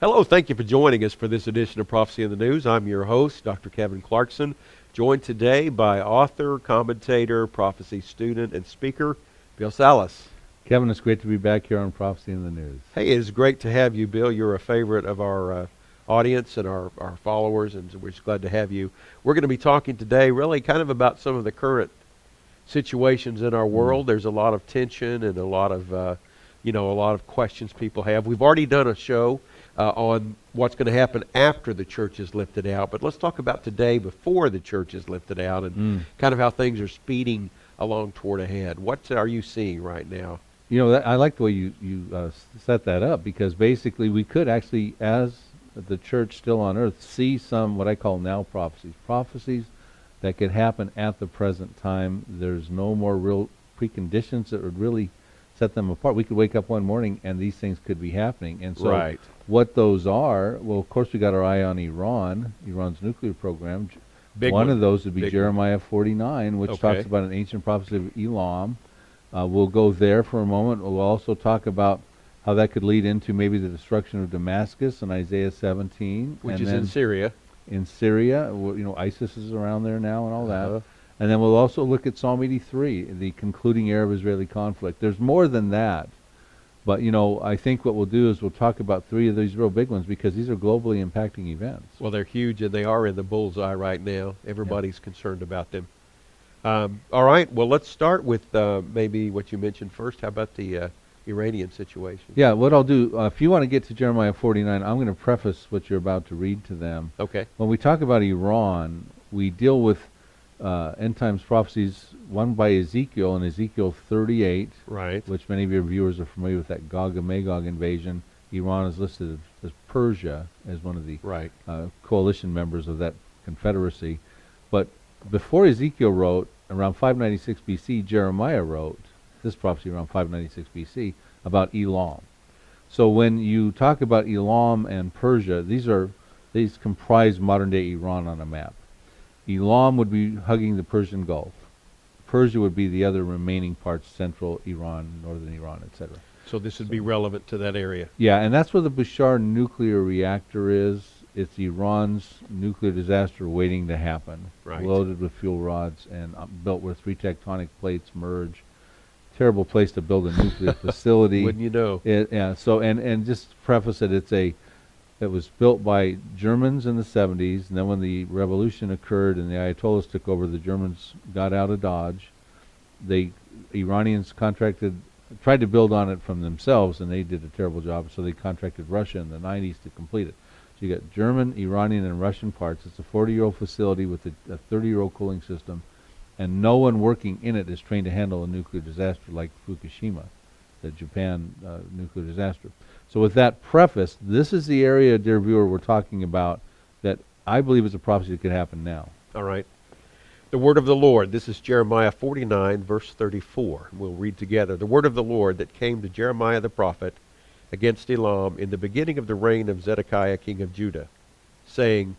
Hello, thank you for joining us for this edition of Prophecy in the News. I'm your host, Dr. Kevin Clarkson, joined today by author, commentator, prophecy student, and speaker, Bill Salus. Kevin, it's great to be back here on Prophecy in the News. Hey, it's great to have you, Bill. You're a favorite of our audience and our followers, and we're just glad to have you. We're going to be talking today really kind of about some of the current situations in our world. There's a lot of tension and a lot of questions people have. We've already done a show on what's going to happen after the church is lifted out, but let's talk about today before the church is lifted out and kind of how things are speeding along toward ahead. What are you seeing right now? You know, I like the way you set that up, because basically we could actually, as the church still on earth, see some what I call now prophecies that could happen at the present time. There's no more real preconditions that would really set them apart. We could wake up one morning and these things could be happening. And so what those are, well, of course we got our eye on Iran's nuclear program. One of those would be Jeremiah 49, which talks about an ancient prophecy of Elam. We'll go there for a moment. We'll also talk about how that could lead into maybe the destruction of Damascus in Isaiah 17. Which is in Syria. In Syria, ISIS is around there now and all that. And then we'll also look at Psalm 83, the concluding Arab-Israeli conflict. There's more than that. But, I think what we'll do is we'll talk about three of these real big ones, because these are globally impacting events. Well, they're huge, and they are in the bullseye right now. Everybody's concerned about them. All right, well, let's start with maybe what you mentioned first. How about the Iranian situation? Yeah, what I'll do, if you want to get to Jeremiah 49, I'm going to preface what you're about to read to them. Okay. When we talk about Iran, we deal with end times prophecies, one by Ezekiel in Ezekiel 38, which many of your viewers are familiar with, that Gog and Magog invasion. Iran is listed as Persia as one of the coalition members of that confederacy. But before Ezekiel wrote, around 596 BC, Jeremiah wrote this prophecy around 596 BC about Elam. So when you talk about Elam and Persia, these comprise modern-day Iran on a map. Elam would be hugging the Persian Gulf. Persia would be the other remaining parts, central Iran, northern Iran, etc. So this would be relevant to that area. Yeah, and that's where the Bushehr nuclear reactor is. It's Iran's nuclear disaster waiting to happen, loaded with fuel rods and built where three tectonic plates merge. Terrible place to build a nuclear facility. Wouldn't you know? So and just to preface it, it was built by Germans in the 70s, and then when the revolution occurred and the Ayatollahs took over, the Germans got out of Dodge. The Iranians tried to build on it from themselves, and they did a terrible job, so they contracted Russia in the 90s to complete it. So you got German, Iranian, and Russian parts. It's a 40-year-old facility with a 30-year-old cooling system, and no one working in it is trained to handle a nuclear disaster like Fukushima, the Japan nuclear disaster. So with that preface, this is the area, dear viewer, we're talking about that I believe is a prophecy that could happen now. All right. The word of the Lord. This is Jeremiah 49, verse 34. We'll read together. The word of the Lord that came to Jeremiah the prophet against Elam in the beginning of the reign of Zedekiah king of Judah, saying,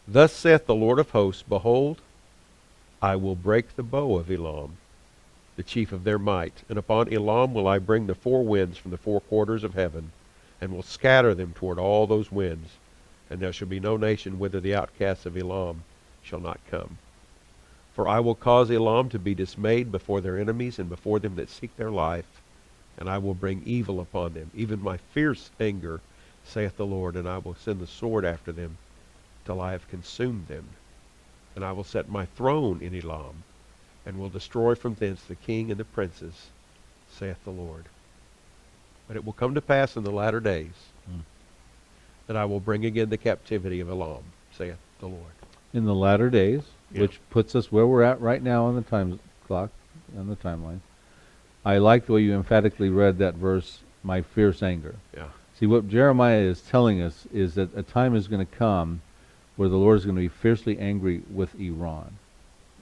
Thus saith the Lord of hosts, Behold, I will break the bow of Elam, the chief of their might, and upon Elam will I bring the four winds from the four quarters of heaven, and will scatter them toward all those winds, and there shall be no nation whither the outcasts of Elam shall not come. For I will cause Elam to be dismayed before their enemies and before them that seek their life, and I will bring evil upon them, even my fierce anger, saith the Lord, and I will send the sword after them till I have consumed them. And I will set my throne in Elam, and will destroy from thence the king and the princes, saith the Lord. But it will come to pass in the latter days that I will bring again the captivity of Elam, saith the Lord. In the latter days, which puts us where we're at right now on the time clock, on the timeline. I like the way you emphatically read that verse, my fierce anger. Yeah. See, what Jeremiah is telling us is that a time is going to come where the Lord is going to be fiercely angry with Iran.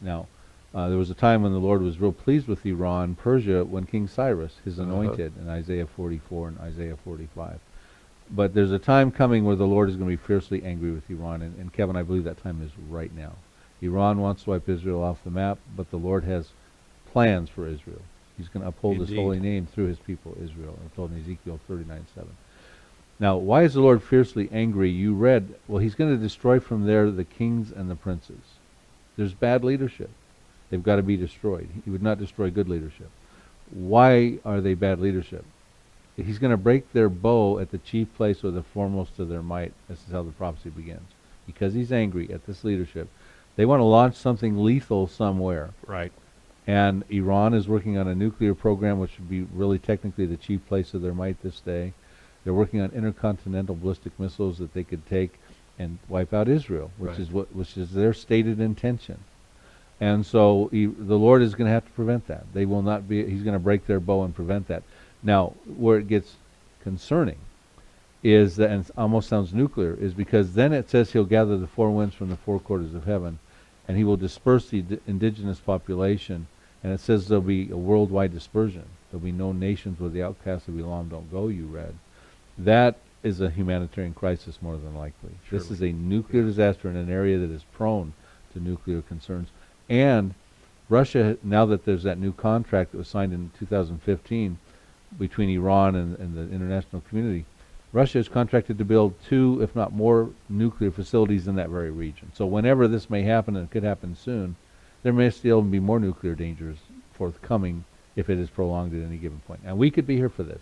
Now, there was a time when the Lord was real pleased with Iran, Persia, when King Cyrus, his anointed, in Isaiah 44 and Isaiah 45. But there's a time coming where the Lord is going to be fiercely angry with Iran. And Kevin, I believe that time is right now. Iran wants to wipe Israel off the map, but the Lord has plans for Israel. He's going to uphold his holy name through his people, Israel. I'm told in Ezekiel 39:7. Now, why is the Lord fiercely angry? You read, well, he's going to destroy from there the kings and the princes. There's bad leadership. They've got to be destroyed. He would not destroy good leadership. Why are they bad leadership? He's going to break their bow at the chief place or the foremost of their might. This is how the prophecy begins. Because he's angry at this leadership. They want to launch something lethal somewhere. Right. And Iran is working on a nuclear program, which would be really technically the chief place of their might this day. They're working on intercontinental ballistic missiles that they could take and wipe out Israel, which is their stated intention. And so the Lord is going to have to prevent that. They will not be. He's going to break their bow and prevent that. Now, where it gets concerning is that, and it almost sounds nuclear, is because then it says he'll gather the four winds from the four quarters of heaven, and he will disperse the indigenous population. And it says there'll be a worldwide dispersion. There'll be no nations where the outcasts of Elam don't go, you read. That is a humanitarian crisis more than likely. Surely. This is a nuclear disaster in an area that is prone to nuclear concerns. And Russia, now that there's that new contract that was signed in 2015 between Iran and the international community, Russia is contracted to build 2, if not more, nuclear facilities in that very region. So whenever this may happen, and it could happen soon, there may still be more nuclear dangers forthcoming if it is prolonged at any given point. And we could be here for this.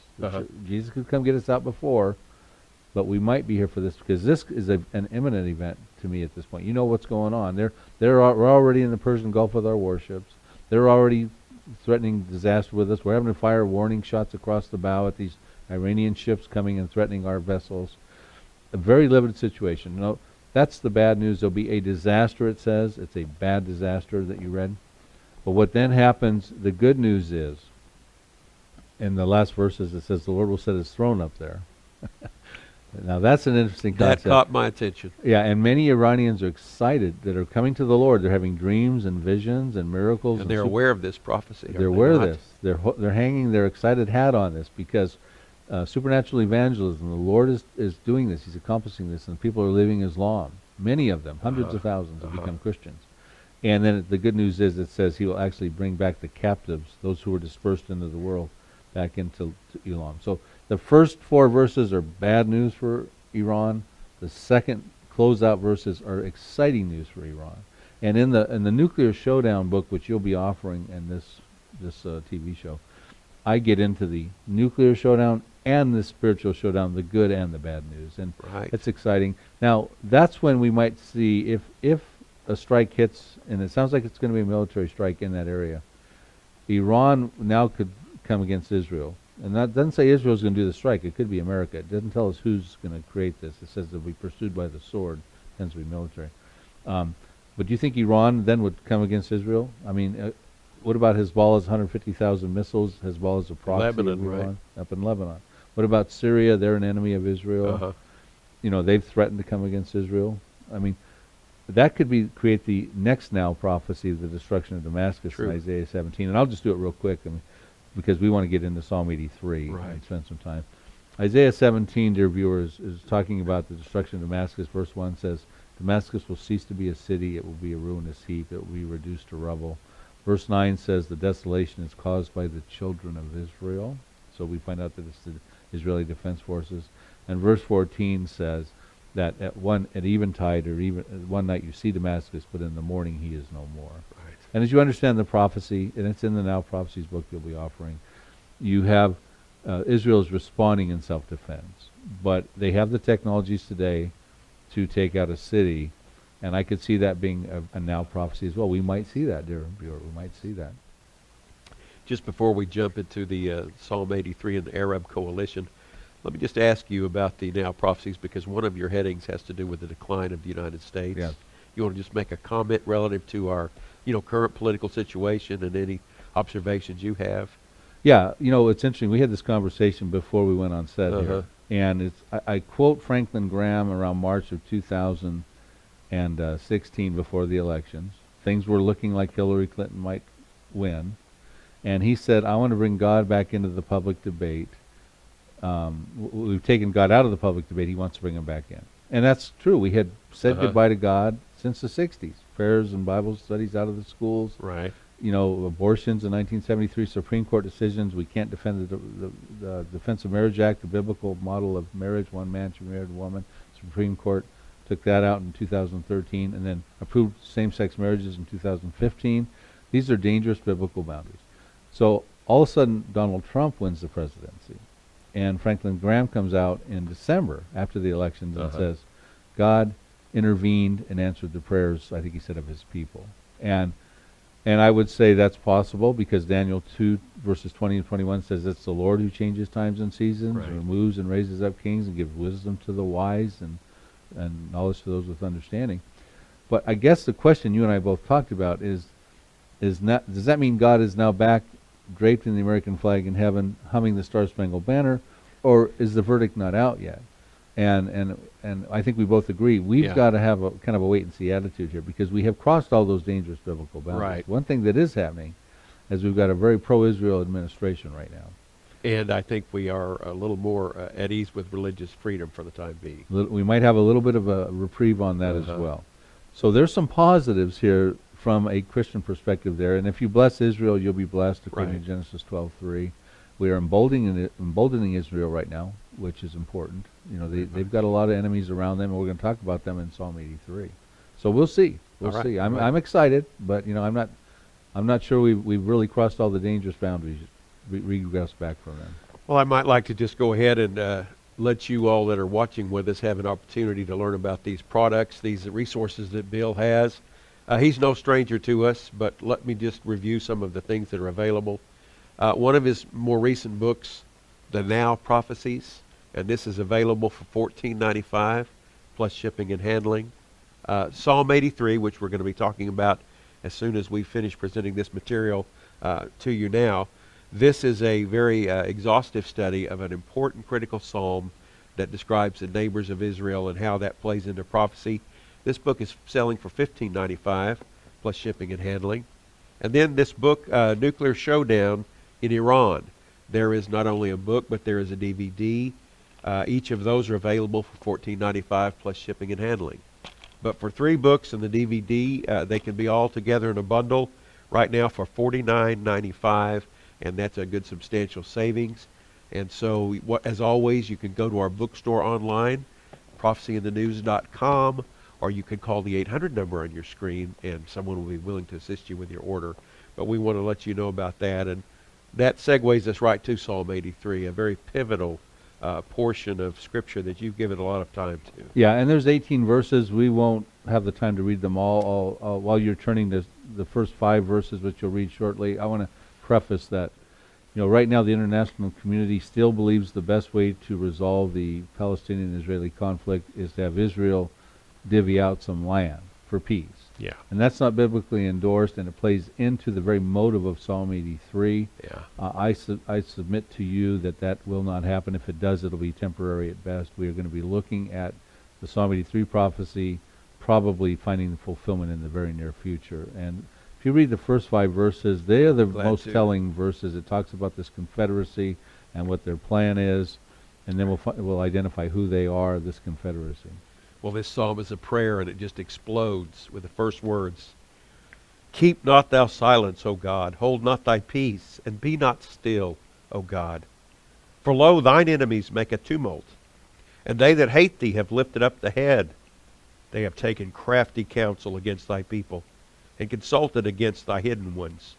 Jesus could come get us out before, but we might be here for this because this is an imminent event to me at this point. You know what's going on. We're already in the Persian Gulf with our warships. They're already threatening disaster with us. We're having to fire warning shots across the bow at these Iranian ships coming and threatening our vessels. A very limited situation. You know, that's the bad news. There'll be a disaster, it says. It's a bad disaster that you read. But what then happens, the good news is, in the last verses it says the Lord will set his throne up there. Now that's an interesting concept. That caught my attention. Yeah, and many Iranians are excited that are coming to the Lord. They're having dreams and visions and miracles. And they're aware of this prophecy. They're aware of this. They're hanging their excited hat on this because supernatural evangelism, the Lord is doing this. He's accomplishing this, and people are living Islam. Many of them, hundreds of thousands, have become Christians. And then the good news is it says he will actually bring back the captives, those who were dispersed into the world, back into Elam. So the first 4 verses are bad news for Iran. The second closeout verses are exciting news for Iran. And in the Nuclear Showdown book, which you'll be offering in this TV show, I get into the nuclear showdown and the spiritual showdown, the good and the bad news. And it's exciting. Now, that's when we might see if a strike hits, and it sounds like it's going to be a military strike in that area, Iran now could come against Israel. And that doesn't say Israel's going to do the strike. It could be America. It doesn't tell us who's going to create this. It says they'll be pursued by the sword. It tends to be military. But do you think Iran then would come against Israel? I mean, what about Hezbollah's 150,000 missiles? Hezbollah's a proxy Lebanon, of Iran, up in Lebanon. What about Syria? They're an enemy of Israel. You know, they've threatened to come against Israel. I mean, that could create the next now prophecy of the destruction of Damascus in Isaiah 17. And I'll just do it real quick. I mean, because we want to get into Psalm 83 and spend some time. Isaiah 17, dear viewers, is talking about the destruction of Damascus. Verse 1 says, Damascus will cease to be a city. It will be a ruinous heap. It will be reduced to rubble. Verse 9 says the desolation is caused by the children of Israel. So we find out that it's the Israeli Defense Forces. And verse 14 says that at eventide or even one night you see Damascus, but in the morning he is no more. And as you understand the prophecy, and it's in the Now Prophecies book you'll be offering, you have Israel is responding in self-defense. But they have the technologies today to take out a city, and I could see that being a Now Prophecy as well. We might see that, dear viewer. We might see that. Just before we jump into the Psalm 83 and the Arab coalition, let me just ask you about the Now Prophecies, because one of your headings has to do with the decline of the United States. Yes. You want to just make a comment relative to our current political situation and any observations you have? Yeah, it's interesting. We had this conversation before we went on set here, and I quote Franklin Graham around March of 2016 before the elections. Things were looking like Hillary Clinton might win, and he said, I want to bring God back into the public debate. We've taken God out of the public debate. He wants to bring him back in. And that's true. We had said goodbye to God since the 60s. Prayers and Bible studies out of the schools. Right. abortions in 1973, Supreme Court decisions. We can't defend the Defense of Marriage Act, the biblical model of marriage, one man should marry a woman. Supreme Court took that out in 2013 and then approved same-sex marriages in 2015. These are dangerous biblical boundaries. So all of a sudden, Donald Trump wins the presidency. And Franklin Graham comes out in December after the elections and says, God intervened and answered the prayers, I think he said, of his people. And I would say that's possible because Daniel 2 verses 20 and 21 says it's the Lord who changes times and seasons, removes and raises up kings and gives wisdom to the wise and knowledge to those with understanding. But I guess the question you and I both talked about is not, does that mean God is now back draped in the American flag in heaven, humming the Star-Spangled Banner, or is the verdict not out yet? And I think we both agree we've got to have a kind of a wait-and-see attitude here because we have crossed all those dangerous biblical boundaries. Right. One thing that is happening is we've got a very pro-Israel administration right now. And I think we are a little more at ease with religious freedom for the time being. We might have a little bit of a reprieve on that as well. So there's some positives here from a Christian perspective there. And if you bless Israel, you'll be blessed, according to Genesis 12:3. We are emboldening Israel right now, which is important. They've got a lot of enemies around them, and we're going to talk about them in Psalm 83. So we'll see. We'll see. I'm excited, but I'm not sure we've really crossed all the dangerous boundaries, regressed back from them. Well, I might like to just go ahead and let you all that are watching with us have an opportunity to learn about these products, these resources that Bill has. He's no stranger to us, but let me just review some of the things that are available. One of his more recent books, The Now Prophecies, and this is available for $14.95 plus shipping and handling. Psalm 83, which we're going to be talking about as soon as we finish presenting this material to you now. This is a very exhaustive study of an important critical psalm that describes the neighbors of Israel and how that plays into prophecy. This book is selling for $15.95 plus shipping and handling. And then this book, Nuclear Showdown in Iran. There is not only a book, but there is a DVD. Each of those are available for $14.95 plus shipping and handling. But for 3 books and the DVD, they can be all together in a bundle right now for $49.95, and that's a good substantial savings. And so, as always, you can go to our bookstore online, prophecyinthenews.com, or you can call the 800 number on your screen, and someone will be willing to assist you with your order. But we want to let you know about that, and that segues us right to Psalm 83, a very pivotal portion of Scripture that you've given a lot of time to. Yeah, and there's 18 verses. We won't have the time to read them all. While you're turning to the first 5 verses, which you'll read shortly, I want to preface that, right now the international community still believes the best way to resolve the Palestinian-Israeli conflict is to have Israel divvy out some land for peace. Yeah. And that's not biblically endorsed, and it plays into the very motive of Psalm 83. Yeah. I submit to you that will not happen. If it does, it'll be temporary at best. We are going to be looking at the Psalm 83 prophecy, probably finding the fulfillment in the very near future. And if you read the first 5 verses, they are the most telling verses. It talks about this confederacy and what their plan is, and then we'll identify who they are, this confederacy. Well, this psalm is a prayer, and it just explodes with the first words. Keep not thou silence, O God. Hold not thy peace, and be not still, O God. For lo, thine enemies make a tumult, and they that hate thee have lifted up the head. They have taken crafty counsel against thy people, and consulted against thy hidden ones.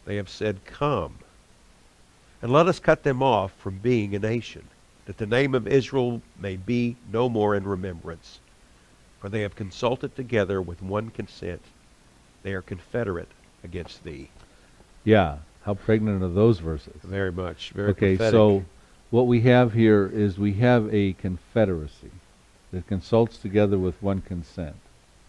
They have said, Come, and let us cut them off from being a nation, that the name of Israel may be no more in remembrance. For they have consulted together with one consent. They are confederate against thee. Yeah, how pregnant are those verses? Very much, very okay, prophetic. So what we have here is we have a confederacy that consults together with one consent.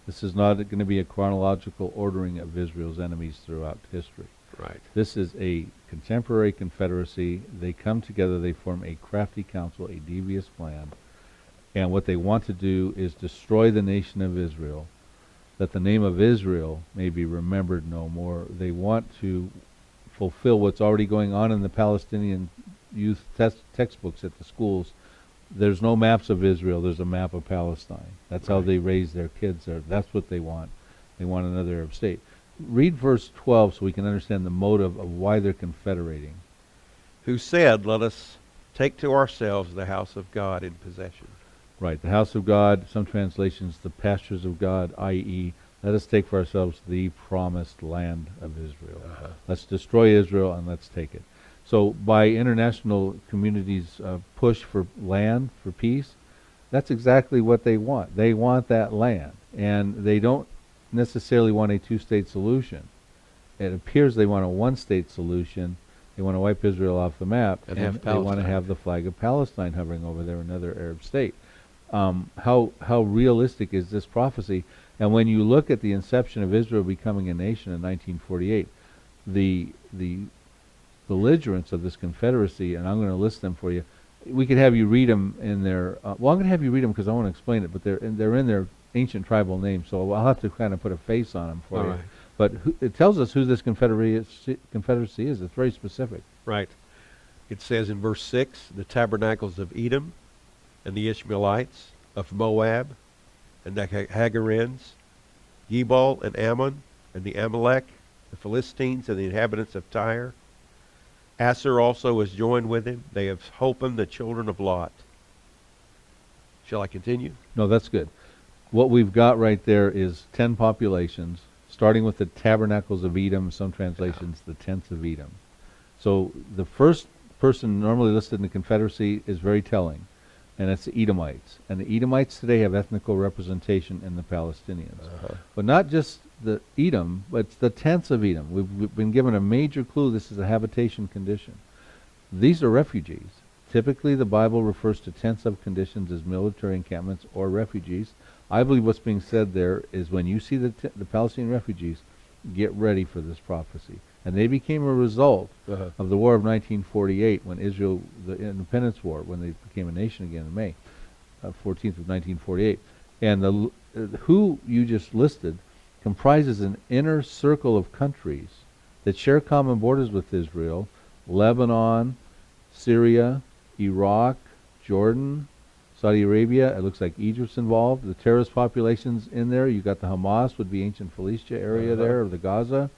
This is not going to be a chronological ordering of Israel's enemies throughout history. Right. This is a contemporary confederacy. They come together, they form a crafty council, a devious plan, and what they want to do is destroy the nation of Israel, that the name of Israel may be remembered no more. They want to fulfill what's already going on in the Palestinian youth textbooks at the schools. There's no maps of Israel, there's a map of Palestine. That's how they raise their kids there. That's what they want. They want another Arab state. read verse 12 so we can understand the motive of why they're confederating. Who said, let us take to ourselves the house of God in possession. Right, the house of God, some translations, the pastures of God, i.e., let us take for ourselves the promised land of Israel. Let's destroy Israel and let's take it. So by international communities' push for land, for peace, that's exactly what they want. They want that land. And they don't necessarily want a two-state solution. It appears they want a one-state solution. They want to wipe Israel off the map, and they want to have the flag of Palestine hovering over there, another Arab state. How realistic is this prophecy? And when you look at the inception of Israel becoming a nation in 1948, the belligerents of this confederacy, and I'm going to list them for you. We could have you read them in their. Well, I'm going to have you read them because I want to explain it. But they're in their ancient tribal names, so I'll have to kind of put a face on them for you. Right. But it tells us who this confederacy is. It's very specific. Right. It says in verse 6, the tabernacles of Edom, and the Ishmaelites, of Moab, and the Hagarims, Gebal and Ammon, and the Amalek, the Philistines, and the inhabitants of Tyre. Asser also is joined with him. They have holpen the children of Lot. Shall I continue? No, that's good. What we've got right there is 10 populations, starting with the tabernacles of Edom, some translations, the tents of Edom. So the first person normally listed in the Confederacy is very telling, and it's the Edomites. And the Edomites today have ethnical representation in the Palestinians. But not just the Edom, but it's the tents of Edom. We've been given a major clue. This is a habitation condition. These are refugees. Typically, the Bible refers to tents of conditions as military encampments or refugees. I believe what's being said there is when you see the Palestinian refugees, get ready for this prophecy. And they became a result of the War of 1948, when Israel, the Independence War, when they became a nation again in May 14th of 1948. And who you just listed comprises an inner circle of countries that share common borders with Israel: Lebanon, Syria, Iraq, Jordan, Saudi Arabia. It looks like Egypt's involved. The terrorist populations in there. You got the Hamas, would be ancient Philistia area there, of the Gaza.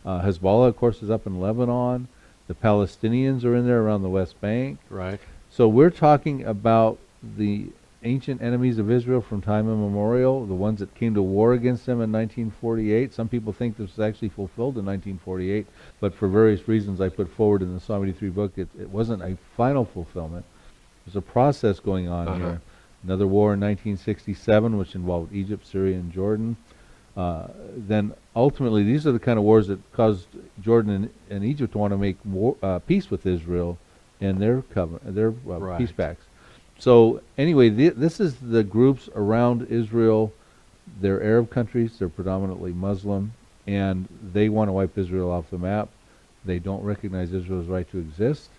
Hezbollah, of course, is up in Lebanon. The Palestinians are in there around the West Bank. Right. So we're talking about the ancient enemies of Israel from time immemorial, the ones that came to war against them in 1948. Some people think this was actually fulfilled in 1948, but for various reasons I put forward in the Psalm 83 book, it wasn't a final fulfillment. There's a process going on here. Another war in 1967, which involved Egypt, Syria, and Jordan. Then ultimately, these are the kind of wars that caused Jordan and Egypt to want to make peace with Israel in their peace pacts. So anyway, this is the groups around Israel. They're Arab countries. They're predominantly Muslim, and they want to wipe Israel off the map. They don't recognize Israel's right to exist.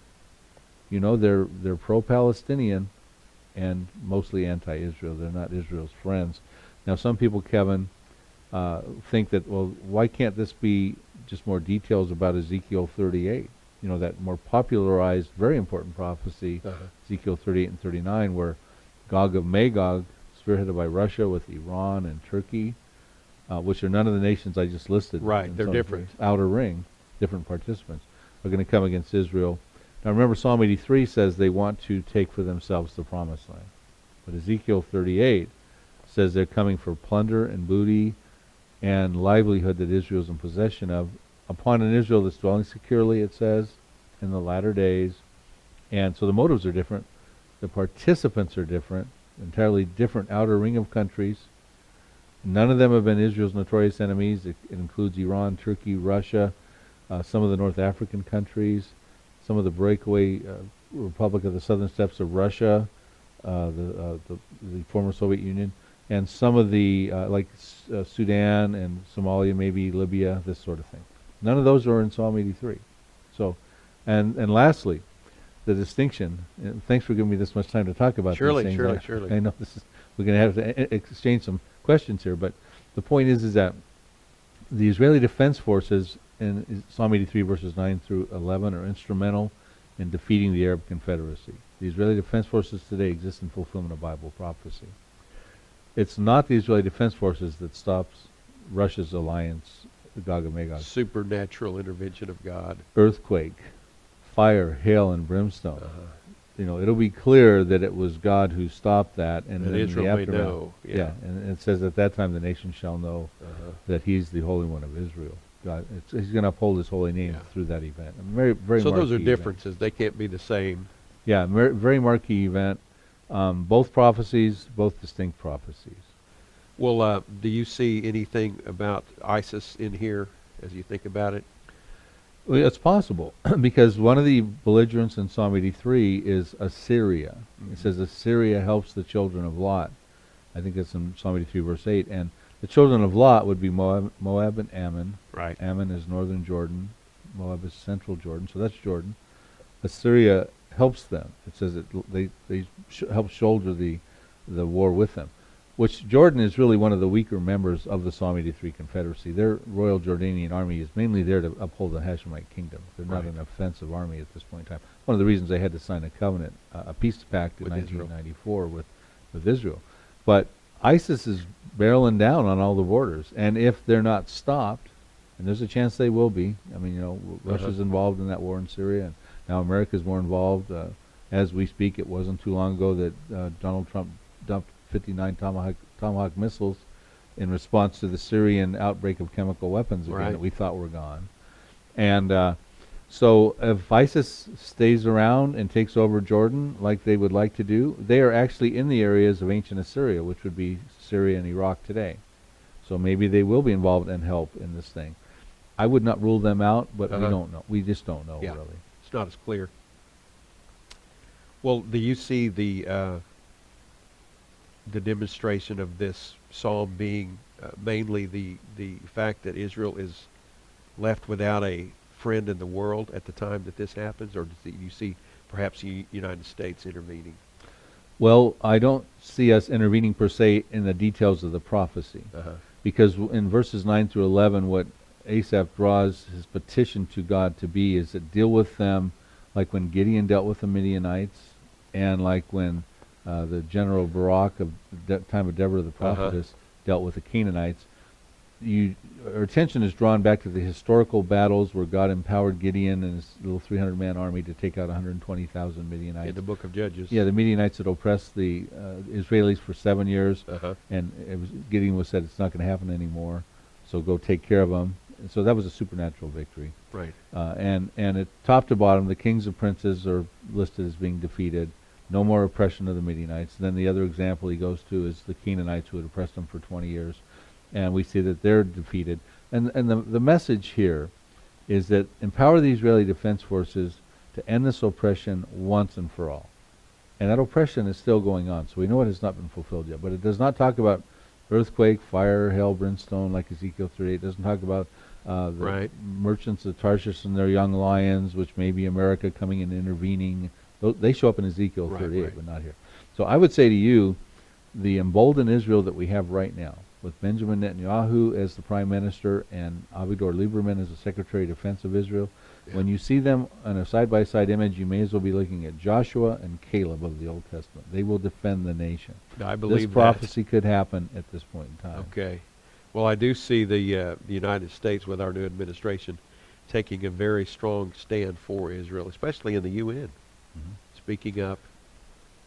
You know, they're pro-Palestinian and mostly anti-Israel. They're not Israel's friends. Now, some people, Kevin, think that, well, why can't this be just more details about Ezekiel 38? You know, that more popularized, very important prophecy, Ezekiel 38 and 39, where Gog of Magog, spearheaded by Russia with Iran and Turkey, which are none of the nations I just listed. Right, they're different. Outer ring, different participants, are going to come against Israel. Now remember, Psalm 83 says they want to take for themselves the promised land. But Ezekiel 38 says they're coming for plunder and booty and livelihood that Israel's in possession of, upon an Israel that's dwelling securely, it says, in the latter days. And so the motives are different. The participants are different, entirely different outer ring of countries. None of them have been Israel's notorious enemies. It includes Iran, Turkey, Russia, some of the North African countries, some of the breakaway Republic of the Southern Steppes of Russia, the former Soviet Union, and some of the, Sudan and Somalia, maybe Libya, this sort of thing. None of those are in Psalm 83. So, and lastly, the distinction, and thanks for giving me this much time to talk about these things. Surely. I know we're going to have to exchange some questions here, but the point is that the Israeli Defense Forces in Psalm 83 verses 9 through 11 are instrumental in defeating the Arab Confederacy. The Israeli Defense Forces today exist in fulfillment of Bible prophecy. It's not the Israeli Defense Forces that stops Russia's alliance the Gog and Magog. Supernatural intervention of God. Earthquake, fire, hail, and brimstone. It'll be clear that it was God who stopped that, and then Israel the aftermath. may know. Yeah. And it says at that time the nation shall know that He's the Holy One of Israel. God, He's going to uphold His holy name through that event. Very, very. So those are event. differences. They can't be the same. Yeah, very marquee event. Both prophecies, both distinct prophecies. Well, do you see anything about ISIS in here as you think about it? Well, it's possible because one of the belligerents in Psalm 83 is Assyria. It says Assyria helps the children of Lot. I think that's in Psalm 83 verse 8. And the children of Lot would be Moab and Ammon. Right. Ammon is northern Jordan. Moab is central Jordan. So that's Jordan. Assyria helps them. It says they help shoulder the war with them. Which Jordan is really one of the weaker members of the Psalm 83 Confederacy. Their Royal Jordanian Army is mainly there to uphold the Hashemite kingdom. They're not an offensive army at this point in time. One of the reasons they had to sign a covenant, a peace pact in 1994 with Israel. But ISIS is barreling down on all the borders. And if they're not stopped, and there's a chance they will be, Russia's involved in that war in Syria, and now America's more involved. As we speak, it wasn't too long ago that Donald Trump dumped 59 Tomahawk missiles in response to the Syrian outbreak of chemical weapons again that we thought were gone. And so if ISIS stays around and takes over Jordan like they would like to do, they are actually in the areas of ancient Assyria, which would be Syria and Iraq today. So maybe they will be involved and help in this thing. I would not rule them out, but we don't know. We just don't know, really. It's not as clear. Well, do you see the demonstration of this psalm being mainly the fact that Israel is left without a friend in the world at the time that this happens, or do you see perhaps the United States intervening? Well, I don't see us intervening per se in the details of the prophecy, because in verses 9 through 11, what Asaph draws his petition to God to be is to deal with them like when Gideon dealt with the Midianites, and like when the general Barak of the time of Deborah the prophetess dealt with the Canaanites. Our attention is drawn back to the historical battles where God empowered Gideon and his little 300-man army to take out 120,000 Midianites. In the book of Judges. Yeah, the Midianites had oppressed the Israelis for 7 years, and Gideon was said it's not going to happen anymore, so go take care of them. And so that was a supernatural victory. Right. And at top to bottom, the kings and princes are listed as being defeated. No more oppression of the Midianites. And then the other example he goes to is the Canaanites who had oppressed them for 20 years. And we see that they're defeated. And the message here is that empower the Israeli Defense Forces to end this oppression once and for all. And that oppression is still going on. So we know it has not been fulfilled yet. But it does not talk about earthquake, fire, hail, brimstone like Ezekiel 38. It doesn't talk about the merchants of Tarshish and their young lions, which may be America coming and intervening. They show up in Ezekiel 38, but not here. So I would say to you, the emboldened Israel that we have right now, with Benjamin Netanyahu as the prime minister and Avigdor Lieberman as the secretary of defense of Israel, when you see them on a side-by-side image, you may as well be looking at Joshua and Caleb of the Old Testament. They will defend the nation. I believe this prophecy could happen at this point in time. Okay. Well, I do see the United States with our new administration taking a very strong stand for Israel, especially in the UN. Speaking up.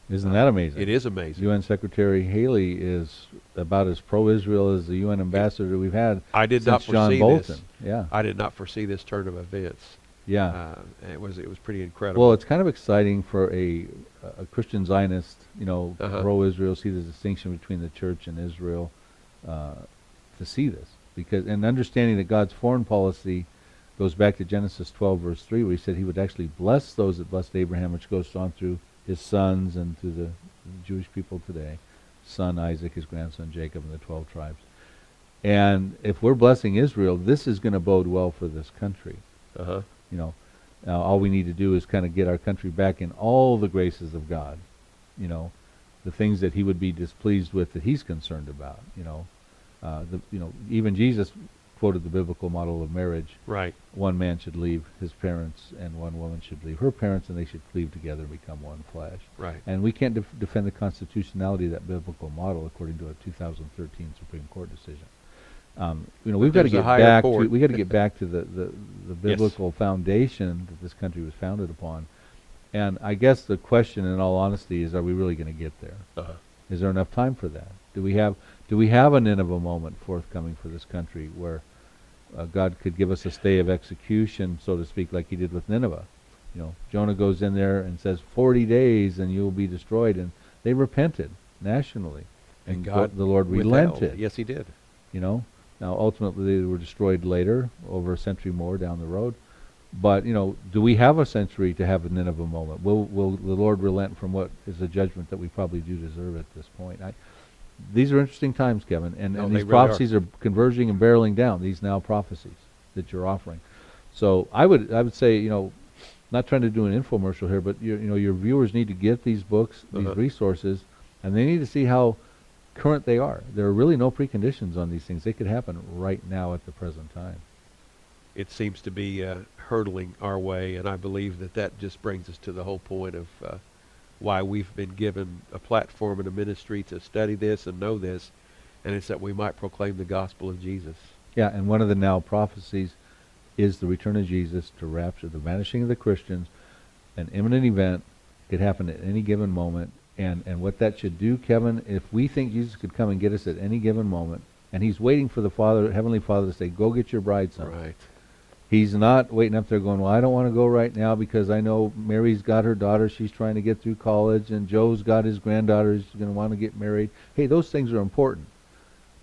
Isn't that amazing? It is amazing. UN Secretary Haley is about as pro-Israel as the UN ambassador we've had since John Bolton. Yeah. I did not foresee this turn of events. Yeah. It was pretty incredible. Well, it's kind of exciting for a Christian Zionist, pro-Israel, see the distinction between the church and Israel, to see this. And understanding that God's foreign policy goes back to Genesis 12, verse 3, where he said he would actually bless those that blessed Abraham, which goes on through his sons and through the Jewish people today, son Isaac, his grandson Jacob, and the 12 tribes. And if we're blessing Israel, this is going to bode well for this country. Now all we need to do is kind of get our country back in all the graces of God. The things that he would be displeased with that he's concerned about. Even Jesus quoted the biblical model of marriage. Right. One man should leave his parents, and one woman should leave her parents, and they should cleave together and become one flesh. Right. And we can't defend the constitutionality of that biblical model according to a 2013 Supreme Court decision. We've got to get back to the biblical foundation that this country was founded upon. And I guess the question, in all honesty, is: are we really going to get there? Is there enough time for that? Do we have a Nineveh moment forthcoming for this country where God could give us a stay of execution, so to speak, like He did with Nineveh? Jonah goes in there and says, 40 days and you will be destroyed, and they repented nationally, and God, the Lord relented. Yes, He did. Now ultimately they were destroyed later, over a century more down the road. But do we have a century to have a Nineveh moment? Will the Lord relent from what is a judgment that we probably do deserve at this point? These are interesting times, Kevin, and these prophecies are converging and barreling down. These now prophecies that you're offering. So I would say, not trying to do an infomercial here, but your viewers need to get these books, these resources, and they need to see how current they are. There are really no preconditions on these things. They could happen right now at the present time. It seems to be hurtling our way, and I believe that just brings us to the whole point of why we've been given a platform and a ministry to study this and know this, and it's that we might proclaim the gospel of Jesus. Yeah, and one of the now prophecies is the return of Jesus to rapture, the vanishing of the Christians, an imminent event, could happen at any given moment. And what that should do, Kevin, if we think Jesus could come and get us at any given moment, and He's waiting for the Father, Heavenly Father, to say, go get your bride, son. Right. He's not waiting up there going, well, I don't want to go right now because I know Mary's got her daughter, she's trying to get through college, and Joe's got his granddaughter, he's going to want to get married. Hey, those things are important.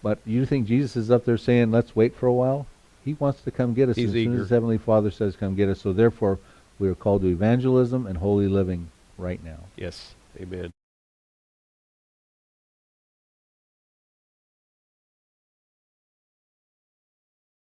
But you think Jesus is up there saying, let's wait for a while? He wants to come get us as soon as Heavenly Father says, come get us. So therefore, we are called to evangelism and holy living right now. Yes, amen.